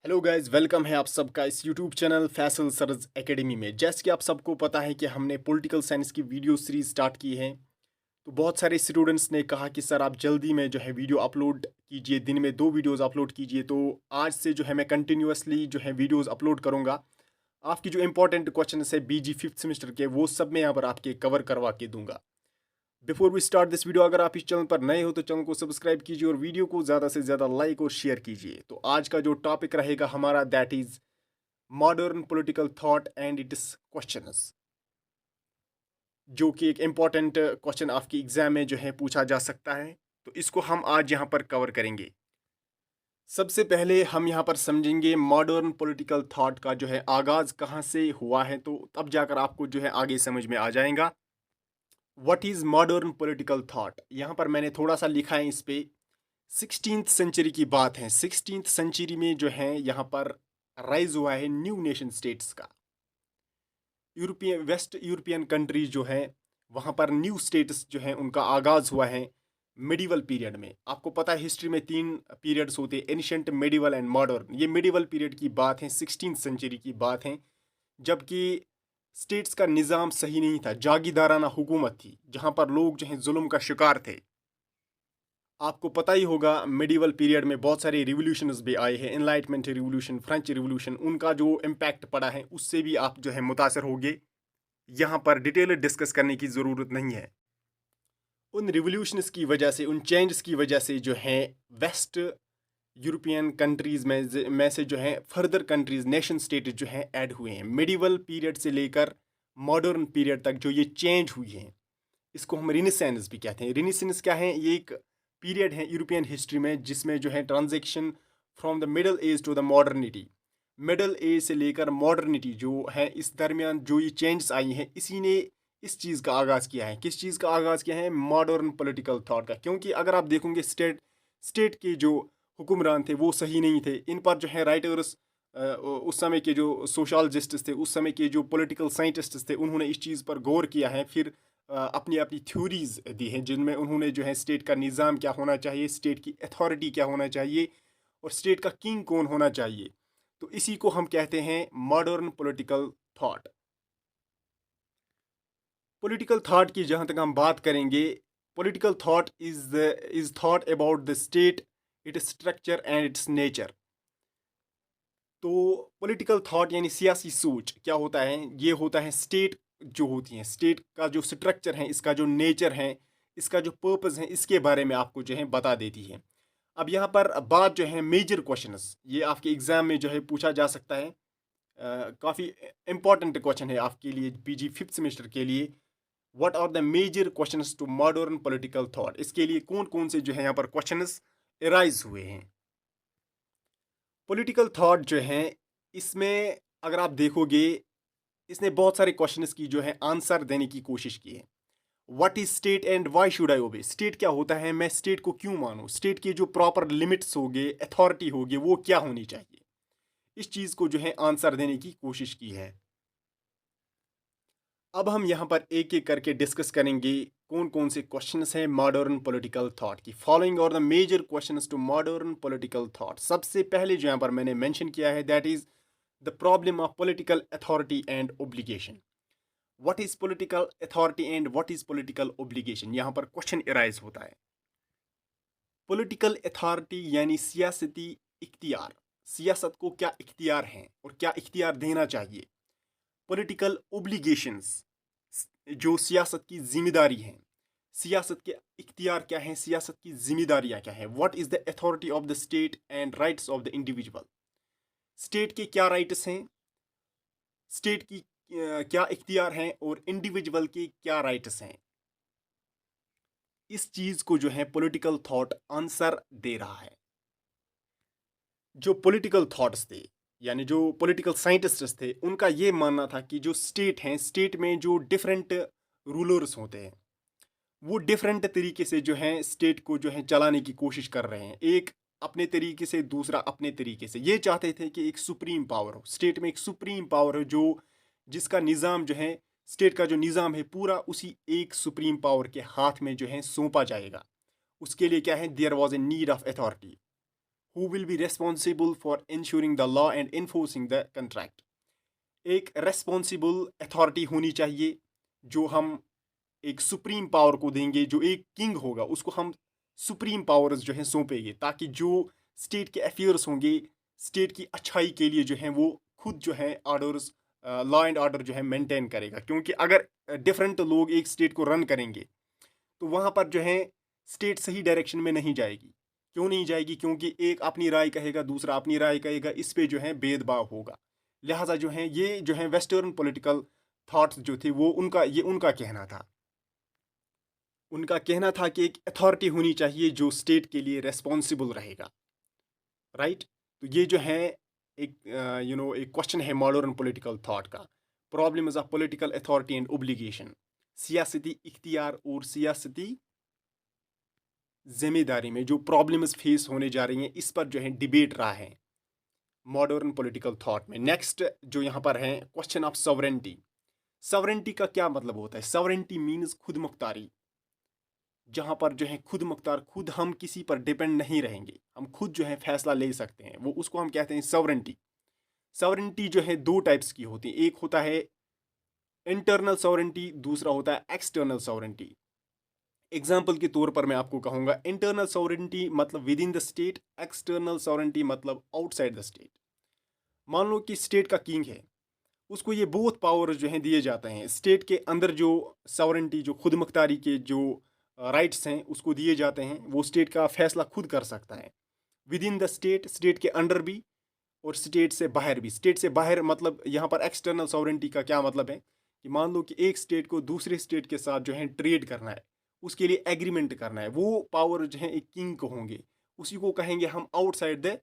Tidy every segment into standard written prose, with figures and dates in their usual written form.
Hello guys, welcome है आप सबका इस YouTube channel Faisal Suraj academy में। जैसे कि आप सबको पता है कि हमने पॉलिटिकल साइंस की वीडियो सीरीज स्टार्ट की है। तो बहुत सारे स्टूडेंट्स ने कहा कि सर आप जल्दी में जो है वीडियो अपलोड कीजिए, दिन में 2 वीडियोस अपलोड कीजिए। तो आज से जो है मैं कंटिन्यूअसली जो है वीडियोस अपलोड करूंगा। आपकी जो इंपॉर्टेंट क्वेश्चन है बीजी फिफ्थ सेमेस्टर के, वो सब मैं यहाँ पर आपके कवर करवा के दूंगा। Before we start this video, अगर आप इस चैनल पर नए हो तो चैनल को सब्सक्राइब कीजिए और वीडियो को ज़्यादा से ज़्यादा लाइक और शेयर कीजिए। तो आज का जो टॉपिक रहेगा हमारा, that is modern political thought and it's questions, जो कि एक इम्पॉर्टेंट क्वेश्चन आपकी एग्जाम में जो है पूछा जा सकता है। तो इसको हम आज यहाँ पर कवर करेंगे। सबसे पहले हम यहाँ पर समझेंगे मॉडर्न पॉलिटिकल थॉट का जो है आगाज़ कहाँ से हुआ है, तो तब जाकर आपको जो है आगे समझ में आ जाएगा। What is modern political thought, यहाँ पर मैंने थोड़ा सा लिखा है इस पे। 16th सेंचुरी की बात है। 16th सेंचुरी में जो है यहाँ पर राइज हुआ है न्यू नेशन स्टेट्स का। यूरोपियन वेस्ट यूरोपियन कंट्रीज जो है, वहाँ पर न्यू स्टेट्स जो है उनका आगाज़ हुआ है मिडिवल पीरियड में। आपको पता है हिस्ट्री में 3 पीरियड्स होते हैं, एनिशंट, मिडिवल एंड मॉडर्न। ये मिडिवल पीरियड की बात है, 16th सेंचुरी की बात है, जबकि स्टेट्स का निज़ाम सही नहीं था, जागीदाराना हुकूमत थी, जहाँ पर लोग जो हैं जुल्म का शिकार थे। आपको पता ही होगा मिडिवल पीरियड में बहुत सारे रिवोल्यूशंस भी आए हैं, एनलाइटमेंट रिवोल्यूशन, फ्रेंच रिवोल्यूशन, उनका जो इम्पैक्ट पड़ा है उससे भी आप जो है मुतासर होंगे। यहाँ पर डिटेल डिस्कस करने की ज़रूरत नहीं है। उन रिवोल्यूशंस की वजह से, उन चेंजेस की वजह से जो है वेस्ट यूरोपियन कंट्रीज़ में से जो है फर्दर कंट्रीज़, नेशन स्टेट जो हैं ऐड हुए हैं। मिडिवल पीरियड से लेकर मॉडर्न पीरियड तक जो ये चेंज हुई हैं, इसको हम रिनेसेंस भी कहते हैं। रिनेसेंस क्या है? ये एक पीरियड है यूरोपियन हिस्ट्री में जिसमें जो है transaction from the middle age to the modernity, middle age से लेकर मॉडर्निटी जो है, इस दरमियान जो ये चेंजेस आई हैं, इसी ने इस चीज़ का आगाज़ किया है। किस चीज़ का आगाज़ किया है? मॉडर्न पॉलिटिकल थॉट का। क्योंकि अगर आप देखोगे स्टेट के जो हुक्मरान थे वो सही नहीं थे। इन पर जो है राइटर्स, उस समय के जो सोशलॉजिस्ट्स थे, उस समय के जो पॉलिटिकल साइंटिस्ट्स थे, उन्होंने इस चीज़ पर गौर किया है। फिर अपनी अपनी थ्योरीज दी हैं जिनमें उन्होंने जो है स्टेट का निज़ाम क्या होना चाहिए, स्टेट की अथॉरिटी क्या होना चाहिए, और स्टेट का किंग कौन होना चाहिए। तो इसी को हम कहते हैं modern political thought. Political thought की जहाँ तक हम बात करेंगे, political thought is thought about the state, its structure and it's nature. तो पॉलिटिकल थॉट यानी सियासी सोच क्या होता है? ये होता है स्टेट जो होती है, स्टेट का जो स्ट्रक्चर है, इसका जो नेचर है, इसका जो पर्पस है, इसके बारे में आपको जो है बता देती है। अब यहाँ पर बात जो है मेजर क्वेश्चंस, ये आपके एग्जाम में जो है पूछा जा सकता है। काफ़ी इंपॉर्टेंट क्वेश्चन है आपके लिए, पीजी फिफ्थ सेमेस्टर के लिए। What are the major questions to modern political thought, इसके लिए कौन कौन से जो है यहाँ पर क्वेश्चंस एराइज हुए हैं। पॉलिटिकल थॉट जो है, इसमें अगर आप देखोगे, इसने बहुत सारे क्वेश्चंस की जो है आंसर देने की कोशिश की है। What is state and why should I obey, state क्या होता है, मैं स्टेट को क्यों मानूं, स्टेट के जो प्रॉपर लिमिट्स होंगे, अथॉरिटी होगी, वो क्या होनी चाहिए। इस चीज़ को जो है आंसर देने की कोशिश की है। अब हम यहाँ पर एक एक करके डिस्कस करेंगे कौन कौन से क्वेश्चंस हैं मॉडर्न पॉलिटिकल थॉट की। फॉलोइंग और the major questions to modern political thought. सबसे पहले जो यहाँ पर मैंने मेंशन किया है, that is the problem of political authority and obligation. What is political authority and what is political obligation, यहाँ पर क्वेश्चन एराइज होता है। पॉलिटिकल अथॉरिटी यानी सियासती इख्तियार, सियासत को क्या इख्तियार हैं और क्या इख्तियार देना चाहिए। पॉलिटिकल ओब्लिगेशंस, जो सियासत की जिम्मेदारी है, सियासत के इख्तियार क्या हैं, सियासत की जिम्मेदारियां क्या हैं। What is the authority of the state and rights of the individual, state के क्या राइट्स हैं, स्टेट की क्या इख्तियार हैं, और इंडिविजुअल के क्या राइट्स हैं। इस चीज को जो है पॉलिटिकल थॉट आंसर दे रहा है। जो पॉलिटिकल थॉट्स थे, यानी जो पॉलिटिकल साइंटिस्ट्स थे, उनका ये मानना था कि जो स्टेट हैं, स्टेट में जो डिफरेंट रूलर्स होते हैं, वो डिफरेंट तरीके से जो है स्टेट को जो है चलाने की कोशिश कर रहे हैं। एक अपने तरीके से, दूसरा अपने तरीके से। ये चाहते थे कि एक सुप्रीम पावर हो, स्टेट में एक सुप्रीम पावर हो, जो जिसका निज़ाम जो है, स्टेट का जो निज़ाम है, पूरा उसी एक सुप्रीम पावर के हाथ में जो है सौंपा जाएगा। उसके लिए क्या है, there was a need of authority. Who will be responsible for ensuring the law and enforcing the contract. एक रेस्पॉन्सिबल अथॉरिटी होनी चाहिए जो हम एक सुप्रीम पावर को देंगे, जो एक किंग होगा उसको हम सुप्रीम पावर्स जो है सौंपेंगे, ताकि जो स्टेट के अफेयर्स होंगे स्टेट की अच्छाई के लिए जो है वो खुद जो है ऑर्डर्स, लॉ एंड ऑर्डर जो है मेंटेन करेगा। क्योंकि अगर डिफरेंट लोग एक स्टेट को रन करेंगे तो वहाँ पर जो है स्टेट सही डायरेक्शन में नहीं जाएगी। क्यों नहीं जाएगी? क्योंकि एक अपनी राय कहेगा, दूसरा अपनी राय कहेगा, इस पे जो है भेदभाव होगा। लिहाजा जो है ये जो है वेस्टर्न पॉलिटिकल थॉट्स जो थे वो उनका कहना था। उनका कहना था कि एक अथॉरिटी होनी चाहिए जो स्टेट के लिए रेस्पॉन्सिबल रहेगा, राइट। तो ये जो है एक एक क्वेश्चन है मॉडर्न पॉलिटिकल थॉट का। Problems of political authority and obligation, सियासती इख्तियार और सियासती जिम्मेदारी में जो प्रॉब्लम्स फेस होने जा रही हैं इस पर जो है डिबेट रहा है मॉडर्न पॉलिटिकल थॉट में। नेक्स्ट जो यहाँ पर है क्वेश्चन ऑफ सॉवरेंटी। सॉवरेंटी का क्या मतलब होता है? सॉवरेंटी मीन्स खुद मुख्तारी, जहाँ पर जो है खुद मुख्तार, खुद हम किसी पर डिपेंड नहीं रहेंगे, हम खुद जो है फैसला ले सकते हैं, वो उसको हम कहते हैं सॉवरेंटी। सॉवरेंटी जो है दो टाइप्स की होती है, एक होता है इंटरनल सॉवरेंटी, दूसरा होता है एक्सटर्नल सॉवरेंटी। एग्जाम्पल के तौर पर मैं आपको कहूँगा इंटरनल सॉवरेंटी मतलब with in the state, external sovereignty मतलब आउटसाइड द स्टेट। मान लो कि स्टेट का किंग है, उसको ये बहुत पावर जो हैं दिए जाते हैं। स्टेट के अंदर जो सॉवरेंटी, जो खुद मुख्तारी के जो राइट्स हैं उसको दिए जाते हैं, वो स्टेट का फैसला खुद कर सकता है with in the state, state के अंडर भी और स्टेट से बाहर भी। स्टेट से बाहर मतलब यहाँ पर एक्सटर्नल सॉवरेंटी का क्या मतलब है कि मान लो कि एक स्टेट को दूसरे स्टेट के साथ जो है ट्रेड करना है, उसके लिए एग्रीमेंट करना है, वो पावर जो है एक किंग को होंगे, उसी को कहेंगे हम आउटसाइड द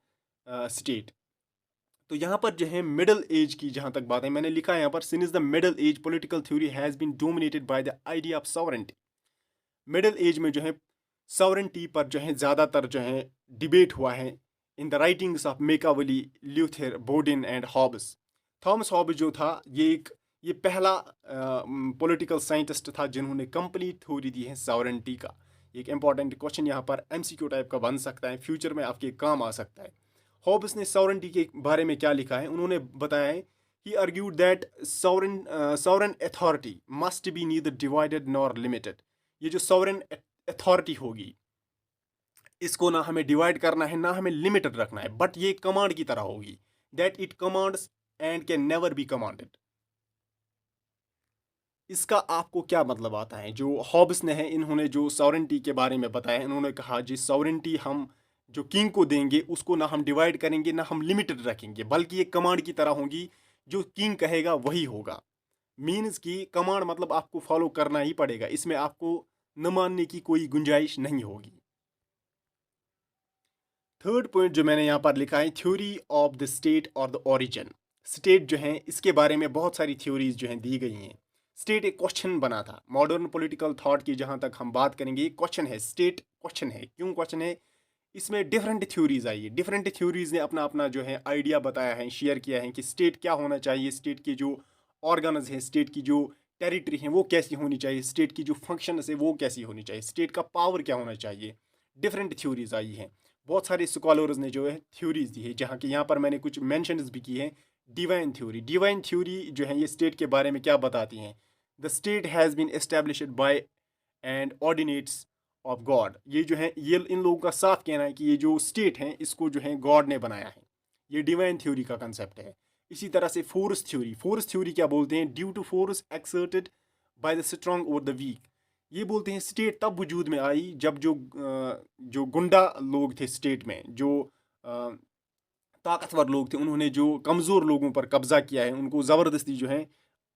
स्टेट। तो यहाँ पर जो है मिडल एज की जहाँ तक बात है, मैंने लिखा है यहाँ पर since the middle age political theory has been dominated by the idea of sovereignty. Middle age में जो है सॉवरेंटी पर जो है ज़्यादातर जो है डिबेट हुआ है in the writings of Machiavelli, Luther, Bodin and Hobbes. Thomas Hobbes जो था ये पहला पॉलिटिकल साइंटिस्ट था जिन्होंने कंप्लीट थ्योरी दी है सॉवरेंटी का। एक इंपॉर्टेंट क्वेश्चन यहाँ पर एमसीक्यू टाइप का बन सकता है, फ्यूचर में आपके काम आ सकता है। हॉब्स ने सॉवरेंटी के बारे में क्या लिखा है? उन्होंने बताया है he argued that sovereign authority must be neither divided nor limited। ये जो सॉवरेन अथॉरिटी होगी इसको ना हमें डिवाइड करना है ना हमें लिमिटेड रखना है, बट ये कमांड की तरह होगी, that it commands and can never be commanded. इसका आपको क्या मतलब आता है? जो हॉब्स ने है इन्होंने जो सॉवरेंटी के बारे में बताया, इन्होंने कहा जी सॉवरेंटी हम जो किंग को देंगे उसको ना हम डिवाइड करेंगे ना हम लिमिटेड रखेंगे, बल्कि ये कमांड की तरह होगी, जो किंग कहेगा वही होगा। मीन्स की कमांड मतलब आपको फॉलो करना ही पड़ेगा, इसमें आपको न मानने की कोई गुंजाइश नहीं होगी। थर्ड पॉइंट जो मैंने यहाँ पर लिखा है थ्योरी ऑफ द स्टेट और द ओरिजिन। स्टेट जो है इसके बारे में बहुत सारी थ्योरीज जो हैं दी गई हैं। स्टेट एक क्वेश्चन बना था मॉडर्न पॉलिटिकल थॉट की, जहाँ तक हम बात करेंगे एक क्वेश्चन है, स्टेट क्वेश्चन है। क्यों क्वेश्चन है? इसमें डिफरेंट थ्योरीज आई है, डिफरेंट थ्योरीज ने अपना अपना जो है आइडिया बताया है, शेयर किया है कि स्टेट क्या होना चाहिए, स्टेट के जो ऑर्गन्स हैं, स्टेट की जो टेरिटरी है वो कैसी होनी चाहिए, स्टेट की जो फंक्शंस है वो कैसी होनी चाहिए, स्टेट का पावर क्या होना चाहिए। डिफरेंट थ्योरीज आई हैं, बहुत सारे स्कॉलर्स ने जो है थ्योरीज दी है, जहाँ कि यहाँ पर मैंने कुछ मेंशंस भी की हैं। डिवाइन थ्योरी, डिवाइन थ्योरी जो है ये स्टेट के बारे में क्या बताती हैं? The state has been established by and ordinates of God. ये जो है ये इन लोगों का साफ कहना है कि ये जो स्टेट है इसको जो है गॉड ने बनाया है। ये डिवाइन थ्योरी का कंसेप्ट है। इसी तरह से फोर्स थ्योरी, फोर्स थ्योरी क्या बोलते हैं? Due to force exerted by the strong और द वीक। ये बोलते हैं स्टेट तब वजूद में आई जब जो गुंडा लोग थे स्टेट में, जो ताकतवर लोग थे, उन्होंने जो कमज़ोर लोगों पर कब्जा किया है उनको ज़बरदस्ती जो है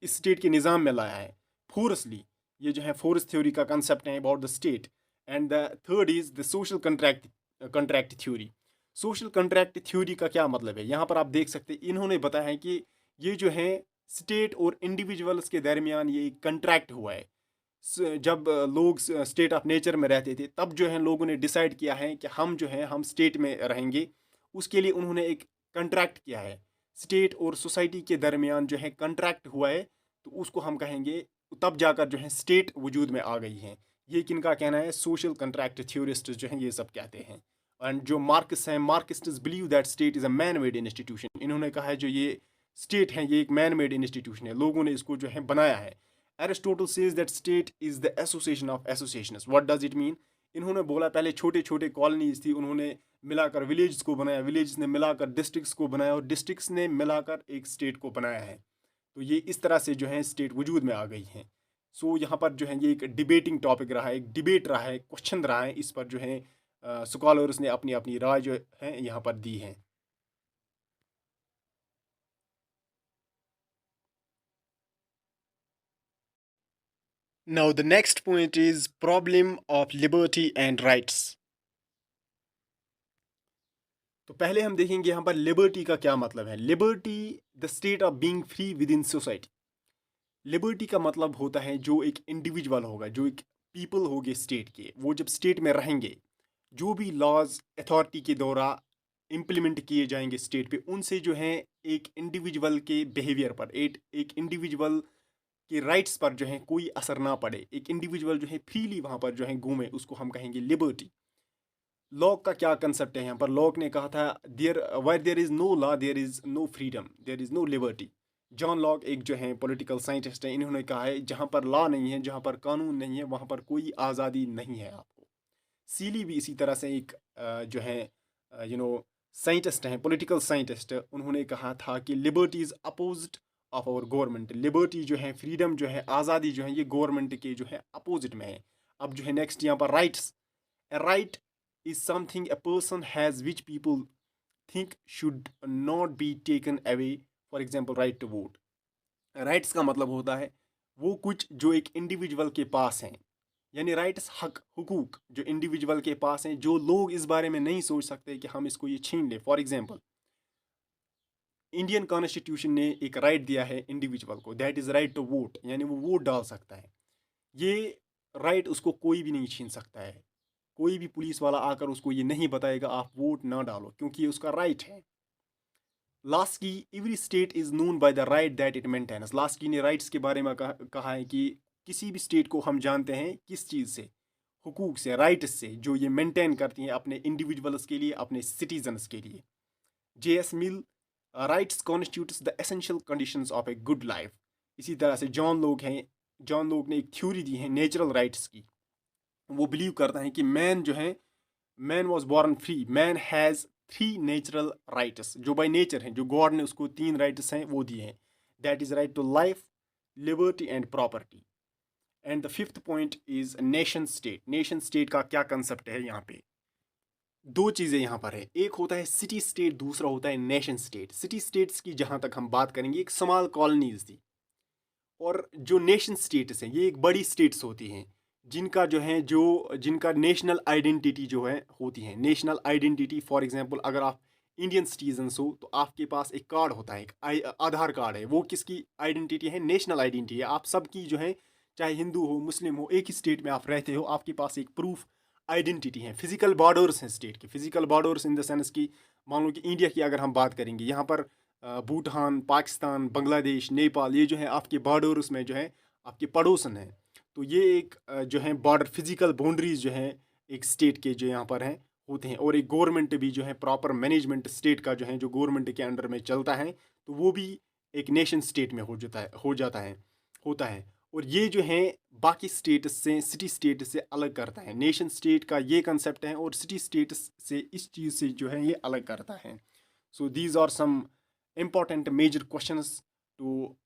इस स्टेट के निज़ाम में लाया है फोर्सली। ये जो है फोर्स थ्योरी का कंसेप्ट है about the state. And the third is the social contract theory. Social contract theory का क्या मतलब है? यहाँ पर आप देख सकते हैं इन्होंने बताया है कि ये जो है स्टेट और इंडिविजुअल्स के दरमियान ये एक कंट्रैक्ट हुआ है। जब लोग स्टेट ऑफ नेचर में रहते थे तब जो है लोगों ने डिसाइड किया है कि हम जो है हम स्टेट में रहेंगे, उसके लिए उन्होंने एक कंट्रैक्ट किया है। स्टेट और सोसाइटी के दरमियान जो है कंट्रैक्ट हुआ है, तो उसको हम कहेंगे, तब जाकर जो है स्टेट वजूद में आ गई है। ये किनका कहना है? सोशल कंट्रैक्ट थ्योरिस्ट जो हैं ये सब कहते हैं। एंड जो मार्क्स हैं, Marxists believe that state is a man made institution. इन्होंने कहा है जो ये स्टेट है ये एक मैन मेड इंस्टीट्यूशन है, लोगों ने इसको जो है बनाया है। Aristotle says that state is the association of associations. What does it mean? इन्होंने बोला पहले छोटे छोटे कॉलोनीज थी, उन्होंने मिलाकर विलेज को बनाया, विलेज ने मिलाकर डिस्ट्रिक्ट्स को बनाया और डिस्ट्रिक्ट्स ने मिलाकर एक स्टेट को बनाया है। तो ये इस तरह से जो है स्टेट वजूद में आ गई हैं। सो यहाँ पर जो है ये एक डिबेटिंग टॉपिक रहा है, एक डिबेट रहा है, क्वेश्चन रहा है। इस पर जो है स्कॉलर्स ने अपनी अपनी राय जो है यहाँ पर दी है। Now the next point is problem of liberty and rights. तो पहले हम देखेंगे यहाँ पर लिबर्टी का क्या मतलब है। Liberty the state of being free with in society. Liberty का मतलब होता है जो एक इंडिविजुअल होगा, जो एक पीपल होंगे स्टेट के, वो जब स्टेट में रहेंगे, जो भी लॉज अथॉरिटी के द्वारा इम्प्लीमेंट किए जाएंगे स्टेट पे, उनसे जो है एक इंडिविजुअल के बिहेवियर पर, एक इंडिविजुअल के राइट्स पर जो है कोई असर ना पड़े, एक इंडिविजुअल जो है फ्रीली वहाँ पर जो है घूमे, उसको हम कहेंगे लिबर्टी। लॉक का क्या कंसेप्ट है यहाँ पर? लॉक ने कहा था where there is no law there is no freedom, there is no liberty. John Locke एक जो है पॉलिटिकल साइंटिस्ट है, इन्होंने कहा है जहाँ पर लॉ नहीं है, जहाँ पर कानून नहीं है, वहाँ पर कोई आज़ादी नहीं है आपको। सीली भी इसी तरह से एक जो है साइंटिस्ट हैं, पॉलिटिकल साइंटिस्ट, उन्होंने कहा था कि liberty is opposite of our government. Liberty जो है, फ्रीडम जो है, आज़ादी जो है, ये गवर्नमेंट के जो है अपोजिट में है। अब जो है नेक्स्ट यहाँ पर rights. A right is something a person has which people think should not be taken away. For example, right to vote. Rights का मतलब होता है वो कुछ जो एक इंडिविजुअल के पास हैं, यानी राइट्स, हक, हुकूक जो इंडिविजुअल के पास हैं, जो लोग इस बारे में नहीं सोच सकते कि हम इसको ये छीन लें। फॉर एग्जांपल, इंडियन कॉन्स्टिट्यूशन ने एक राइट दिया है इंडिविजुअल को, that is right to vote, यानी वो वोट डाल सकता है। ये राइट उसको कोई भी नहीं छीन सकता है। कोई भी पुलिस वाला आकर उसको ये नहीं बताएगा आप वोट ना डालो, क्योंकि ये उसका राइट है। Laski every state is known by the right that it maintains. Laski ने राइट्स के बारे में कहा है कि किसी भी स्टेट को हम जानते हैं किस चीज़ से, हुकूक से, राइट्स से, जो ये मेंटेन करती हैं अपने इंडिविजुअल्स के लिए, अपने सिटीजन्स के लिए। J.S. Mill, rights constitutes the essential conditions of a good life. इसी तरह से जॉन लोग हैं, जॉन लोग ने एक थ्योरी दी है नेचुरल राइट्स की। वो बिलीव करता है कि मैन जो है, man was born free, man has 3 natural rights, जो बाय नेचर हैं, जो गॉड ने उसको 3 राइट्स हैं वो दिए हैं। That is right to life, liberty and property. And the fifth point is nation state. Nation state का क्या कंसेप्ट है? यहाँ पे 2 चीज़ें यहाँ पर है, एक होता है सिटी स्टेट, दूसरा होता है नेशन स्टेट। सिटी स्टेट्स की जहाँ तक हम बात करेंगे, एक स्मॉल कॉलोनीज थी, और जो नेशन स्टेट्स हैं ये एक बड़ी स्टेट्स होती हैं, जिनका जो है जिनका नेशनल आइडेंटिटी जो है होती है। नेशनल आइडेंटिटी, फॉर एग्जांपल अगर आप इंडियन सिटीजन्स हो तो आपके पास एक कार्ड होता है, एक आधार कार्ड है, वो किसकी आइडेंटिटी है? नेशनल आइडेंटिटी है। आप सबकी जो है, चाहे हिंदू हो, मुस्लिम हो, एक ही स्टेट में आप रहते हो, आपके पास एक प्रूफ आइडेंटिटी है। फिजिकल बॉर्डर्स हैं स्टेट के, physical borders in the sense की, मान लो कि इंडिया की अगर हम बात करेंगे, यहाँ पर भूटान, पाकिस्तान, बांग्लादेश, नेपाल, ये जो है आपके बॉर्डर्स में जो है आपके पड़ोसन हैं। तो ये एक जो है बॉर्डर, फिजिकल बाउंड्रीज जो है एक स्टेट के जो यहाँ पर हैं होते हैं। और एक गवर्नमेंट भी जो है, प्रॉपर मैनेजमेंट स्टेट का जो है, जो गवर्नमेंट के अंडर में चलता है, तो वो भी एक नेशन स्टेट में होता है। और ये जो है बाकी स्टेट से, सिटी स्टेट से अलग करता है। नेशन स्टेट का ये कंसेप्ट है, और सिटी स्टेट से इस चीज़ से जो है ये अलग करता है। So these are some important major questions to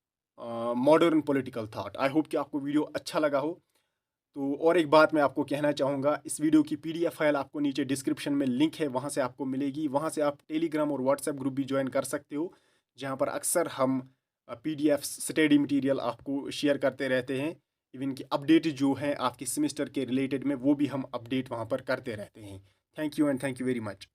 modern political thought. I hope कि आपको वीडियो अच्छा लगा हो। तो और एक बात मैं आपको कहना चाहूँगा, इस वीडियो की PDF फाइल आपको नीचे डिस्क्रिप्शन में लिंक है, वहाँ से आपको मिलेगी। वहाँ से आप टेलीग्राम और व्हाट्सएप ग्रुप भी ज्वाइन कर सकते हो, जहाँ पर अक्सर हम PDF स्टडी मटेरियल आपको शेयर करते रहते हैं। इवन कि अपडेट जो है आपके सेमेस्टर के रिलेटेड में, वो भी हम अपडेट वहाँ पर करते रहते हैं। Thank you and thank you very much.